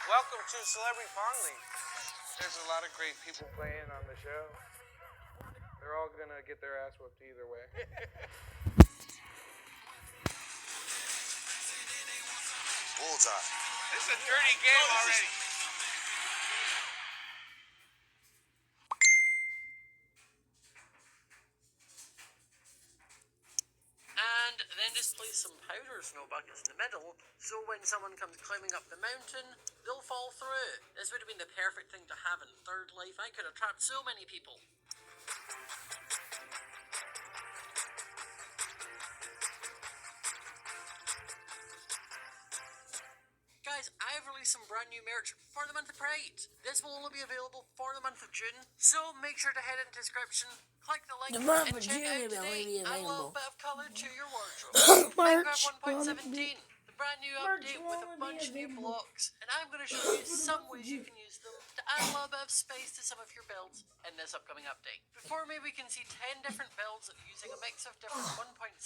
Welcome to Celebrity Pong League. There's a lot of great people playing on the show. They're all gonna get their ass whooped either way. Bullseye. This is a dirty game already. And then just place some powder snow buckets in the middle, so when someone comes climbing up the mountain, they'll fall through. This would have been the perfect thing to have in Third Life. I could have trapped so many people. Guys, I've released some brand new merch for the month of Pride. This will only be available for the month of June, so make sure to head into the description, click the link, and check out today. Add a little bit of colour to your wardrobe. Minecraft 1.17, the brand new update with a bunch of new blocks, and I'm going to show you some ways you can use them to add a little bit of space to some of your builds in this upcoming update. Before me, we can see 10 different builds using a mix of different 1.17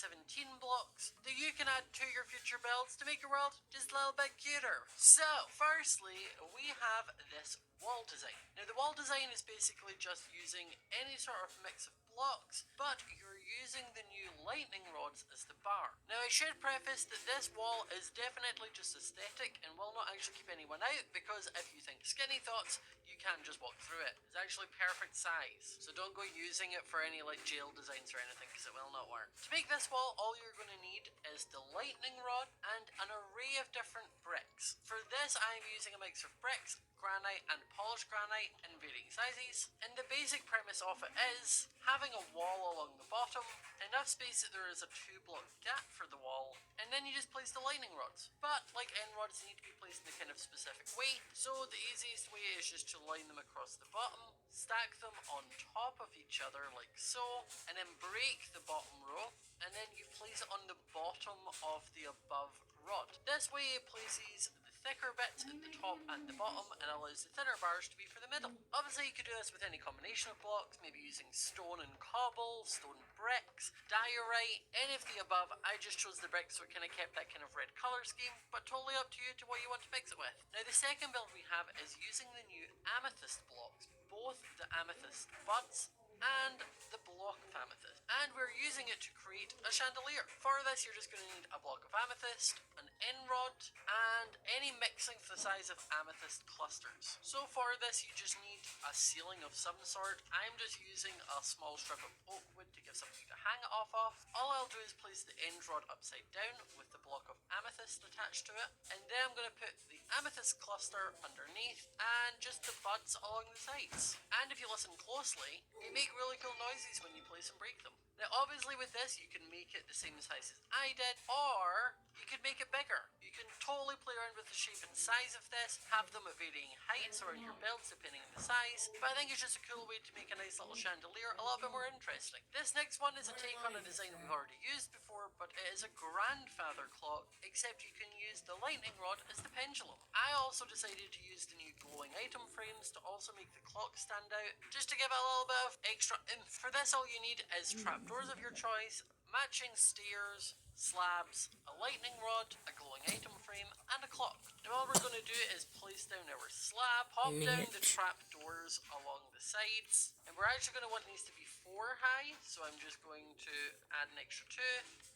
blocks that you can add to your future builds to make your world just a little bit cuter. So, firstly, we have this wall design. Now, the wall design is basically just using any sort of mix of blocks, but you're using the new lightning rods as the bar. Now, I should preface that this wall is definitely just aesthetic and will not actually keep anyone out, because if you think skinny thoughts, you can just walk through it. It's actually perfect size, so don't go using it for any like jail designs or anything, because it will not work. To make this wall, all you're going to need is the lightning rod and an array of different bricks. For this, I'm using a mix of bricks, granite and polished granite in varying sizes, and the basic premise of it is having a wall along the bottom, enough space that there is a 2-block gap for the wall, and then you just place the lightning rods. But like end rods, they need to be placed in a kind of specific way, so the easiest way is just to line them across the bottom, stack them on top of each other like so, and then break the bottom row, and then you place it on the bottom of the above rod. This way it places the thicker bits at the top and the bottom and allows the thinner bars to be for the middle. Obviously you could do this with any combination of blocks, maybe using stone and cobble, stone bricks, diorite, any of the above. I just chose the bricks so it kind of kept that kind of red colour scheme, but totally up to you to what you want to mix it with. Now the second build we have is using the new amethyst blocks, both the amethyst buds and the block of amethyst, and we're using it to create a chandelier. For this, you're just going to need a block of amethyst, an end rod, and any mixing for the size of amethyst clusters. So for this, you just need a ceiling of some sort. I'm just using a small strip of oak wood to give something to hang it off of. All I'll do is place the end rod upside down with the block of amethyst attached to it, and then I'm going to put the amethyst cluster underneath and just the buds along the sides. And if you listen closely, they make really cool noises when you place and break them. Now obviously with this you can make it the same size as I did, or you could make it bigger. You can totally play around with the shape and size of this, have them at varying heights around your builds depending on the size, but I think it's just a cool way to make a nice little chandelier a little bit more interesting. This next one is a take on a design we've already used before, but it is a grandfather clock, except you can use the lightning rod as the pendulum. I also decided to use the new glowing item frames to also make the clock stand out, just to give it a little bit of extra oomph. For this, all you need is trapdoors of your choice, matching stairs, slabs, a lightning rod, a glowing item frame, and a clock. Now all we're going to do is place down our slab, pop down the trapdoors along the sides, and we're actually going to want these to be 4 high, so I'm just going to add an extra 2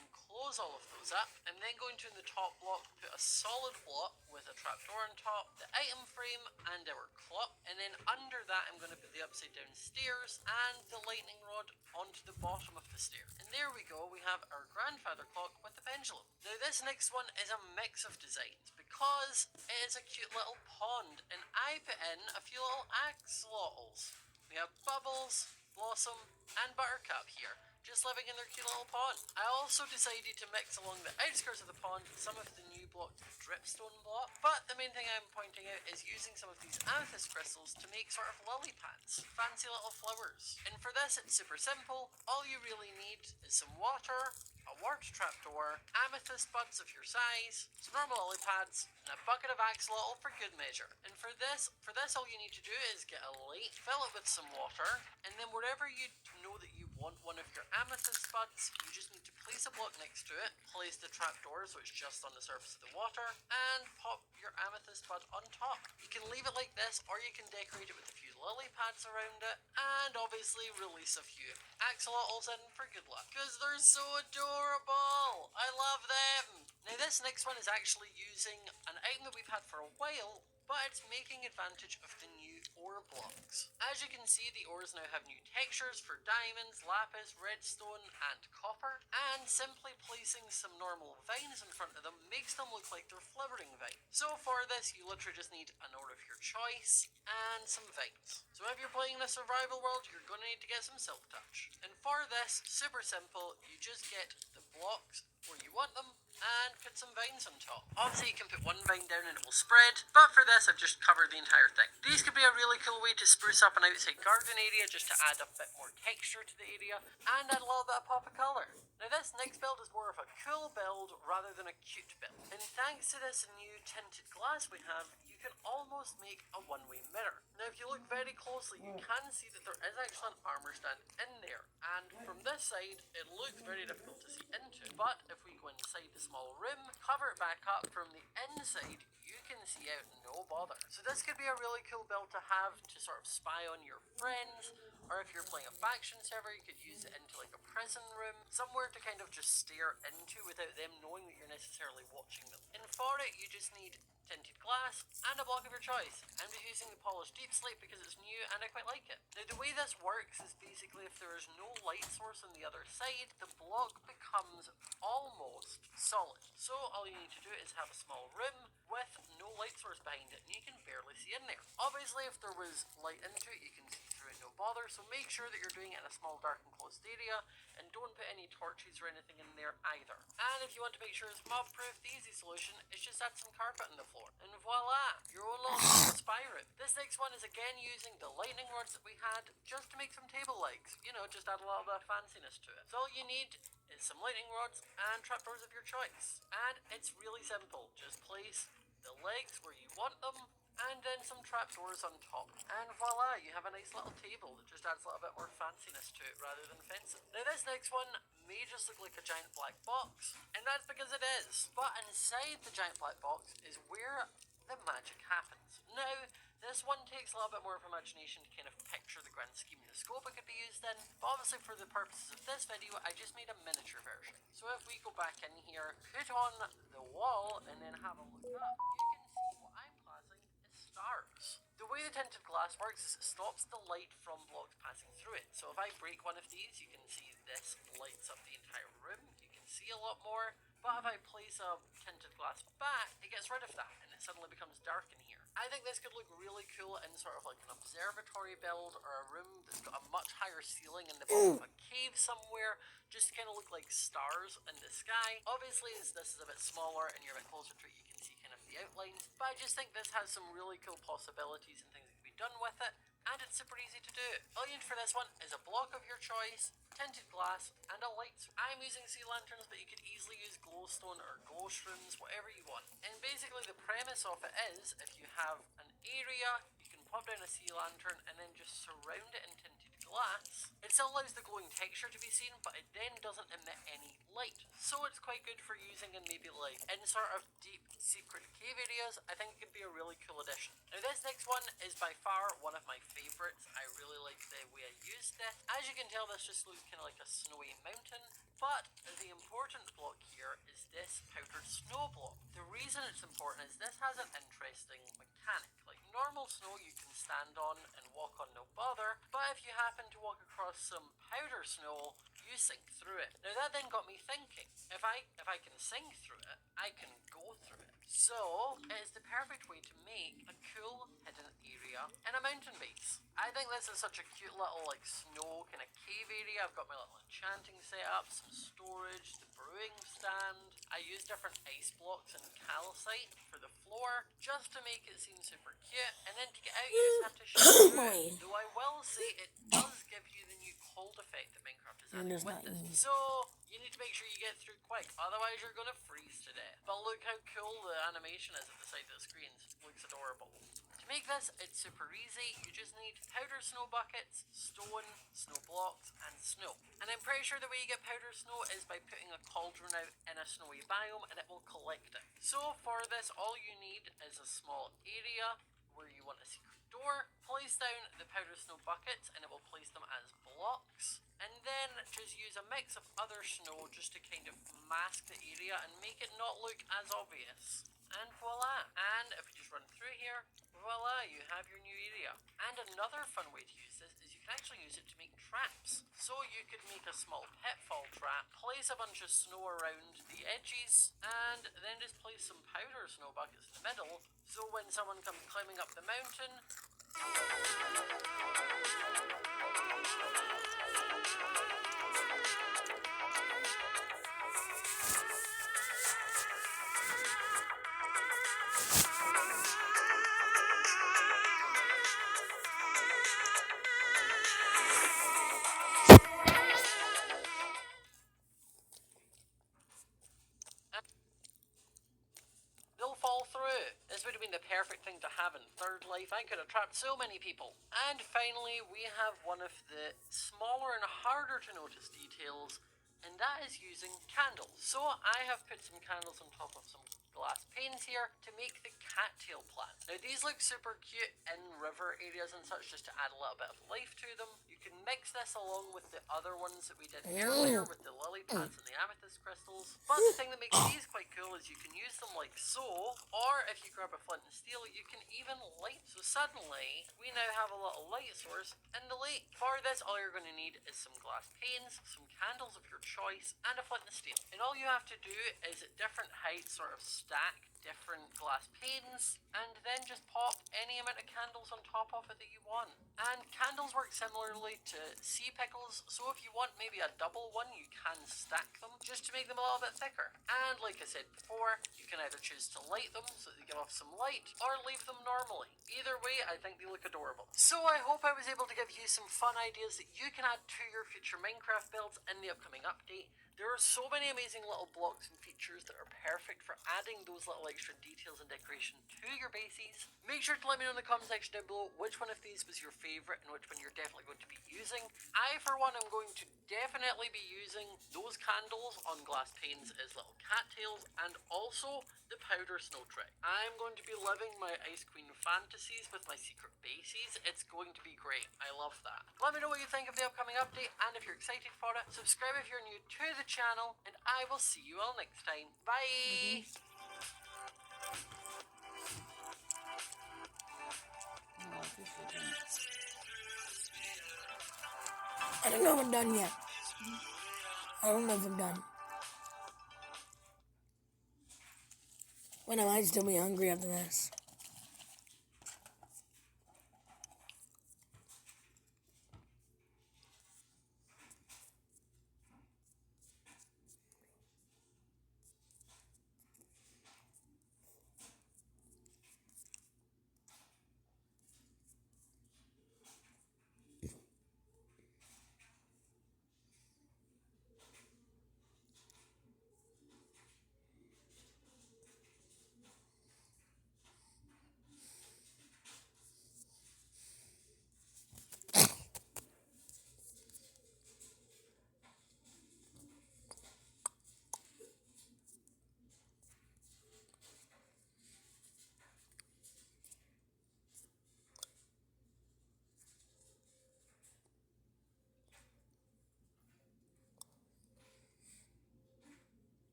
and close all of those up. I'm then going to, in the top block, put a solid block with a trapdoor on top, the item frame, and our clock, and then under that I'm going to put the upside down stairs and the lightning rod onto the bottom of the stair. And there we go, we have our grandfather clock with the pendulum. Now this next one is a mix of designs, because it is a cute little pond, and I put in a few little axolotls. We have Bubbles, Blossom, and Buttercup here, just living in their cute little pond. I also decided to mix along the outskirts of the pond some of the new block dripstone block, but the main thing I'm pointing out is using some of these amethyst crystals to make sort of lily pads, fancy little flowers. And for this it's super simple. All you really need is some water, a warped trapdoor, amethyst buds of your size, some normal lily pads, and a bucket of axolotl for good measure. And for this all you need to do is get a light, fill it with some water, and then wherever you know that you want one of your amethyst buds, you just need to place a block next to it, place the trapdoor so it's just on the surface of the water, and pop your amethyst amethyst bud on top. You can leave it like this, or you can decorate it with a few lily pads around it, and obviously release a few axolotls in for good luck, because they're so adorable. I love them. Now this next one is actually using an item that we've had for a while, but it's making advantage of the new ore blocks. As you can see, the ores now have new textures for diamonds, lapis, redstone, and copper, and simply placing some normal vines in front of them makes them look like they're flowering vines. So for this, you literally just need an ore of your choice and some vines. So if you're playing in a survival world, you're going to need to get some silk touch. And for this, super simple, you just get the blocks where you want them and put some vines on top. Obviously you can put one vine down and it will spread, but for this I've just covered the entire thing. These could be a really cool way to spruce up an outside garden area, just to add a bit more texture to the area and add a little bit of pop of colour. Now this next build is more of a cool build rather than a cute build, and thanks to this new tinted glass we have, you can almost make a one-way mirror. Now if you look very closely, you can see that there is actually an armour stand in there, and from this side it looks very difficult to see into, but if we go inside the small room, cover it back up from the inside, you can see out no bother. So this could be a really cool build to have to sort of spy on your friends, or if you're playing a faction server, you could use it into like a prison room, somewhere to kind of just stare into without them knowing that you're necessarily watching them. And for it, you just need tinted glass and a block of your choice. I'm just using the polished deep slate because it's new and I quite like it. Now the way this works is basically if there is no light source on the other side, the block becomes almost solid. So all you need to do is have a small room with no light source behind it and you can barely see in there. Obviously if there was light into it, you can see through it no bother, so make sure that you're doing it in a small dark enclosed area and don't put any torches or anything in there either. And if you want to make sure it's mob proof, the easy solution is just add some carpet on the floor. And voila, your own little spy room. This next one is again using the lightning rods that we had just to make some table legs. You know, just add a little bit of fanciness to it. So all you need is some lightning rods and trapdoors of your choice. And it's really simple. Just place the legs where you want them and then some trapdoors on top. And voila, you have a nice little table that just adds a little bit more fanciness to it rather than fencing. Now this next one may just look like a giant black box, and that's because it is. But inside the giant black box is where the magic happens. Now, this one takes a little bit more of imagination to kind of picture the grand scheme and the scope it could be used in, but obviously for the purposes of this video, I just made a miniature version. So if we go back in here, put on the wall, and then have a look up, you can see what I'm classing as stars. The way the tinted glass works is it stops the light from blocks passing through it. So if I break one of these, you can see this lights up the entire room. You can see a lot more. But if I place a tinted glass back, it gets rid of that and it suddenly becomes dark in here. I think this could look really cool in sort of like an observatory build or a room that's got a much higher ceiling in the bottom of a cave somewhere, just to kind of look like stars in the sky. Obviously, as this is a bit smaller and you're a bit closer to it, you can see kind of the outlines, but I just think this has some really cool possibilities and things that can be done with it, and it's super easy to do. All you need for this one is a block of your choice, tinted glass, and a light. I'm using sea lanterns, but you could easily use glowstone or glow shrooms, whatever you want. And basically the premise of it is, if you have an area, you can pop down a sea lantern and then just surround it in tinted glass. It still allows the glowing texture to be seen, but it then doesn't emit any light. So it's quite good for using in maybe like in sort of deep secret cave areas. I think it could be a really cool addition. Now this next one is by far one of my favorites. I really like the way I used this. As you can tell, this just looks kind of like a snowy mountain, but the important block here is this powdered snow block. The reason it's important is this has an interesting mechanic. Like normal snow you can stand on and walk on no bother, but if you happen to walk across some powder snow, you sink through it. Now that then got me thinking, if I can sink through it, I can go through it. So it is the perfect way to make a cool hidden area in a mountain base. I think this is such a cute little like snow kind of cave area. I've got my little enchanting setup, some storage, the brewing stand. I use different ice blocks and calcite for the floor just to make it seem super cute, and then to get out you just have to shoot through it. Though I will say it does give you the new cold effect that Minecraft is adding with it. So you need to make sure you get through quick, otherwise you're gonna freeze to death. But look how cool the animation is at the side of the screens. Looks adorable. To make this, it's super easy. You just need powder snow buckets, stone, snow blocks, and snow. And I'm pretty sure the way you get powder snow is by putting a cauldron out in a snowy biome and it will collect it. So for this, all you need is a small area where you want a secret door. Place down the powder snow buckets and it will place them as blocks. And then just use a mix of other snow just to kind of mask the area and make it not look as obvious. And voila. And if we just run through here, voila, you have your new area. And another fun way to use this is you can actually use it to make traps. So you could make a small pitfall trap, place a bunch of snow around the edges, and then just place some powder snow buckets in the middle, so when someone comes climbing up the mountain, they'll fall through. This would have been the perfect thing to have in Third Life. I could have trapped so many people. And finally, we have one of the smaller and harder to notice details, and that is using candles. So I have put some candles on top of some glass panes here to make the cattail plant. Now these look super cute in river areas and such, just to add a little bit of life to them. You can mix this along with the other ones that we did earlier with the lily pads and the amethyst crystals. But the thing that makes these quite cool is you can use them like so, or if you grab a flint and steel, you can even light. So suddenly we now have a little light source in the lake. For this, all you're going to need is some glass panes, some candles of your choice, and a flint and steel. And all you have to do is at different heights sort of stack different glass panes, and then just pop any amount of candles on top of it that you want. And candles work similarly to sea pickles, so if you want maybe a double one, you can stack them just to make them a little bit thicker. And like I said before, you can either choose to light them so they give off some light, or leave them normally. Either way, I think they look adorable. So I hope I was able to give you some fun ideas that you can add to your future Minecraft builds in the upcoming update. There are so many amazing little blocks and features that are perfect for adding those little extra details and decoration to your bases. Make sure to let me know in the comment section down below which one of these was your favourite and which one you're definitely going to be using. I, for one, am going to definitely be using those candles on glass panes as little cattails, and also the powder snow trick. I'm going to be living my Ice Queen fantasies with my secret bases. It's going to be great. I love that. Let me know what you think of the upcoming update, and if you're excited for it, subscribe if you're new to the channel, and I will see you all next time. Bye! I don't know if I'm done yet. I don't know if I'm done. When I might still be hungry after this.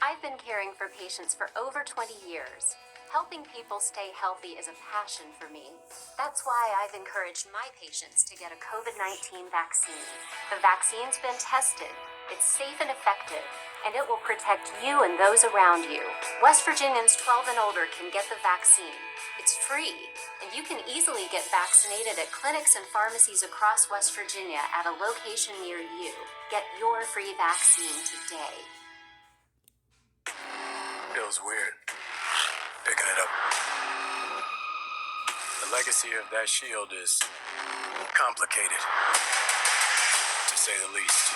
I've been caring for patients for over 20 years. Helping people stay healthy is a passion for me. That's why I've encouraged my patients to get a COVID-19 vaccine. The vaccine's been tested, it's safe and effective, and it will protect you and those around you. West Virginians 12 and older can get the vaccine. It's free, and you can easily get vaccinated at clinics and pharmacies across West Virginia at a location near you. Get your free vaccine today. Feels weird. Picking it up. The legacy of that shield is complicated, to say the least.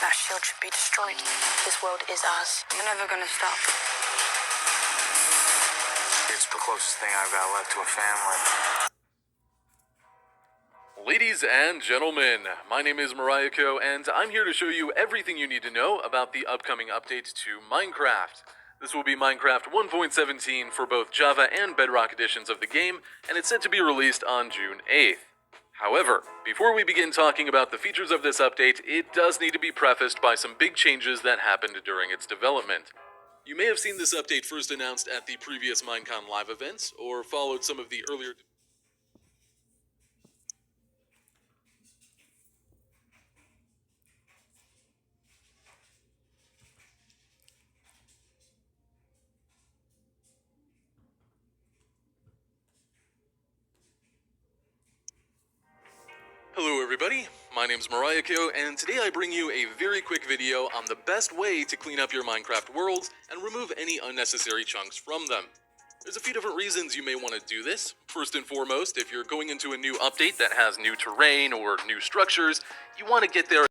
That shield should be destroyed. This world is ours. We're never gonna stop. It's the closest thing I've got left to a family. Ladies and gentlemen, my name is Mariako, and I'm here to show you everything you need to know about the upcoming update to Minecraft. This will be Minecraft 1.17 for both Java and Bedrock editions of the game, and it's set to be released on June 8th. However, before we begin talking about the features of this update, it does need to be prefaced by some big changes that happened during its development. You may have seen this update first announced at the previous Minecon Live events, or followed some of the earlier... Hello everybody, my name's Mariako, and today I bring you a very quick video on the best way to clean up your Minecraft worlds and remove any unnecessary chunks from them. There's a few different reasons you may want to do this. First and foremost, if you're going into a new update that has new terrain or new structures, you want to get there